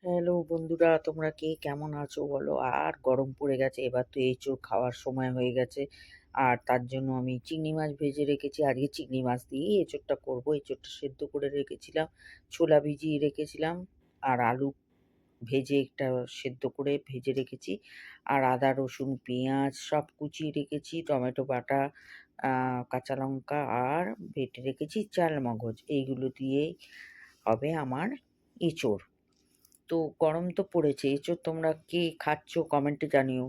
Hello বন্ধুরা, তোমরা কে কেমন আছো বলো? আর গরম পড়ে গেছে, এবার তো এঁচোড় খাওয়ার সময় হয়ে গেছে। আর তার জন্য আমি চিংড়ি মাছ ভেজে রেখেছি। আজকে চিংড়ি মাছ দিয়েই এঁচোড়টা করবো। এঁচোড়টা সেদ্ধ করে রেখেছিলাম, ছোলা ভিজিয়ে রেখেছিলাম, আর আলু ভেজে একটা সেদ্ধ করে ভেজে রেখেছি। আর আদা রসুন পেঁয়াজ সব কুচিয়ে রেখেছি, টমেটো বাটা, কাঁচা লঙ্কা আর বেটে রেখেছি চাল মগজ। এইগুলো দিয়েই হবে আমার এঁচোড়। তো গরম তো পড়েছে, এঁচোড় তোমরা কে খাচ্ছ কমেন্টে জানিও।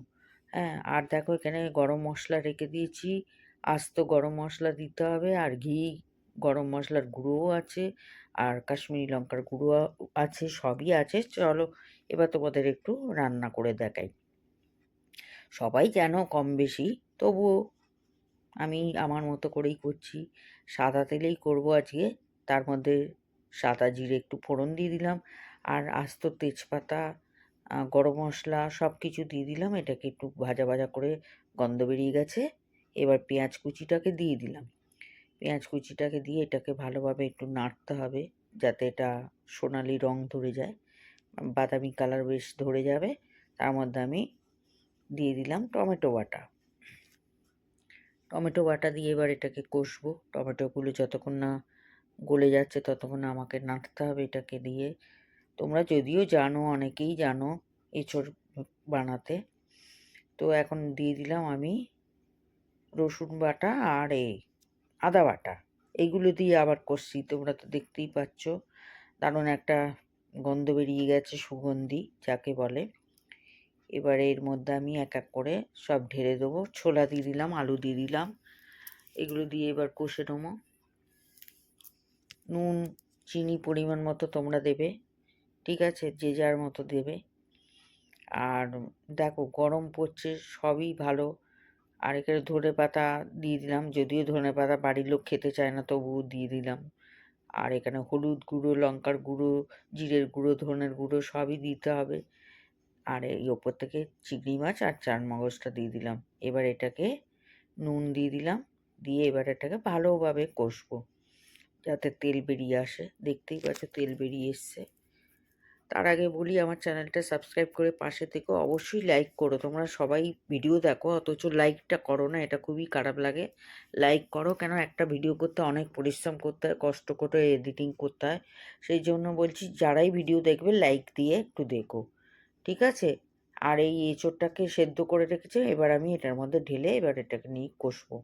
হ্যাঁ, আর দেখো এখানে গরম মশলা রেখে দিয়েছি। আস্ত গরম মশলা দিতে হবে, আর ঘি, গরম মশলার গুঁড়োও আছে, আর কাশ্মীরি লঙ্কার গুঁড়ো আছে, সবই আছে। চলো এবার তোমাদের একটু রান্না করে দেখাই। সবাই জানো কম বেশি, তবুও আমি আমার মতো করেই করছি। সাদা তেলেই করব আজকে। তার মধ্যে সাদা জিরে একটু ফোড়ন দিয়ে দিলাম, আর আস্ত তেজপাতা, গরম মশলা সব কিছু দিয়ে দিলাম। এটাকে একটু ভাজা ভাজা করে গন্ধ বেরিয়ে গেছে। এবার পেঁয়াজ কুচিটাকে দিয়ে দিলাম। পেঁয়াজ কুচিটাকে দিয়ে এটাকে ভালোভাবে একটু নাড়তে হবে, যাতে এটা সোনালি রং ধরে যায়, বাদামি কালার বেশ ধরে যাবে। তার মধ্যে আমি দিয়ে দিলাম টমেটো বাটা। টমেটো বাটা দিয়ে এবার এটাকে কষবো। টমেটোগুলো যতক্ষণ না গলে যাচ্ছে ততক্ষণ আমাকে নাড়তে হবে এটাকে দিয়ে। তোমরা যদিও জানো, অনেকেই জানো এঁচোড় বানাতে। তো এখন দিয়ে দিলাম আমি রসুন বাটা আর আদা বাটা। এইগুলো দিয়ে আবার কষছি। তোমরা তো দেখতেই পাচ্ছ, দারুণ একটা গন্ধ বেরিয়ে গেছে, সুগন্ধি যাকে বলে। এবারে এর মধ্যে আমি এক এক করে সব ঢেলে দেবো। ছোলা দিয়ে দিলাম, আলু দিয়ে দিলাম, এগুলো দিয়ে এবার কষে নেবো। নুন চিনি পরিমাণ মতো তোমরা দেবে, ঠিক আছে, যে যার মতো দেবে। আর দেখো গরম পড়ছে, সবই ভালো। আর এখানে ধনেপাতা দিয়ে দিলাম, যদিও ধনেপাতা বাড়ির লোক খেতে চায় না, তবুও দিয়ে দিলাম। আর এখানে হলুদ গুঁড়ো, লঙ্কার গুঁড়ো, জিরের গুঁড়ো, ধনের গুঁড়ো সবই দিতে হবে। আর এই ওপর থেকে চিংড়ি মাছ আর চারমগজটা দিয়ে দিলাম। এবার এটাকে নুন দিয়ে দিলাম, দিয়ে এবার এটাকে ভালোভাবে কষবো, যাতে তেল বেরিয়ে আসে। দেখতেই পাচ্ছ তেল বেরিয়ে এসছে। তার আগে বলি, আমার চ্যানেলটা সাবস্ক্রাইব করে পাশে থেকে অবশ্যই লাইক করো। তোমরা সবাই ভিডিও দেখো অথচ লাইকটা করো না, এটা খুবই খারাপ লাগে। লাইক করো, কেন একটা ভিডিও করতে অনেক পরিশ্রম করতে হয়, কষ্ট করে এডিটিং করতে হয়। সেই জন্য বলছি, যারাই ভিডিও দেখবে লাইক দিয়ে একটু দেখো, ঠিক আছে? আর এই এঁচোড়টাকে সেদ্ধ করে রেখেছে, এবার আমি এটার মধ্যে ঢেলে এবার এটাকে নিয়ে কষবো।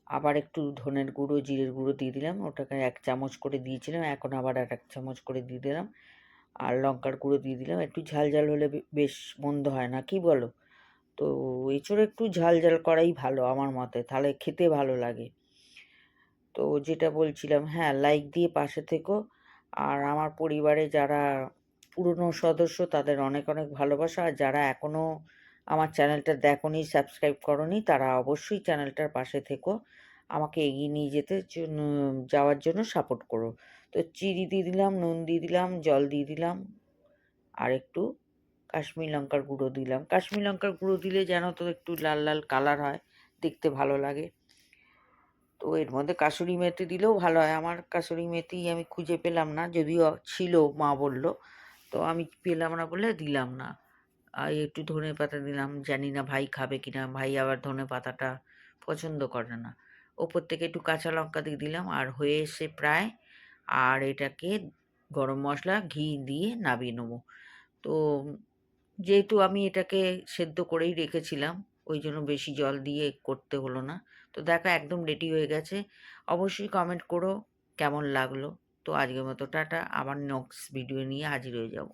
আবার একটু ধনের গুঁড়ো, জিরের গুঁড়ো দিয়ে দিলাম। ওটাকে 1 চামচ করে দিয়েছিলাম, এখন আবার আর 1 চামচ করে দিয়ে দিলাম। আর লঙ্কার গুঁড়ো দিয়ে দিলাম। একটু ঝাল ঝাল হলে বেশ মন্দ হয় না, কি বলো? তো এঁচোড় একটু ঝাল ঝাল করাই ভালো আমার মতে, তাহলে খেতে ভালো লাগে। তো যেটা বলছিলাম, হ্যাঁ, লাইক দিয়ে পাশে থেকো। আর আমার পরিবারে যারা পুরনো সদস্য তাদের অনেক অনেক ভালোবাসা। আর যারা এখনও আমার চ্যানেলটা দেখোনি, সাবস্ক্রাইব করোনি, তারা অবশ্যই চ্যানেলটার পাশে থেকো, আমাকে এগিয়ে নিয়ে যাওয়ার জন্য সাপোর্ট করো। তো চিনি দিয়ে দিলাম, নুন দিয়ে দিলাম, জল দিয়ে দিলাম, আর একটু কাশ্মীরি লঙ্কার গুঁড়ো দিলাম। কাশ্মীরি লঙ্কার গুঁড়ো দিলে যেন তো একটু লাল লাল কালার হয়, দেখতে ভালো লাগে। তো এর মধ্যে কাসুরি মেথি দিলেও ভালো হয়। আমার কাসুরি মেথি আমি খুঁজে পেলাম না, যদিও ছিল, মা বলল। তো আমি পেলাম না বলে দিলাম না। আর একটু ধনেপাতা দিলাম, জানি না ভাই খাবে কিনা, ভাই আবার ধনেপাতাটা পছন্দ করে না। ওপর থেকে একটু কাঁচা লঙ্কা দিয়ে দিলাম, আর হয়ে এসে প্রায়। আর এটাকে গরম মশলা, ঘি দিয়ে নামিয়ে নেবো। তো যেহেতু আমি এটাকে সেদ্ধ করেই রেখেছিলাম, ওই জন্য বেশি জল দিয়ে করতে হলো না। তো দেখো একদম রেডি হয়ে গেছে। অবশ্যই কমেন্ট করো কেমন লাগলো। তো আজকের মতো টাটা, আবার নেক্সট ভিডিও নিয়ে হাজির হয়ে যাব।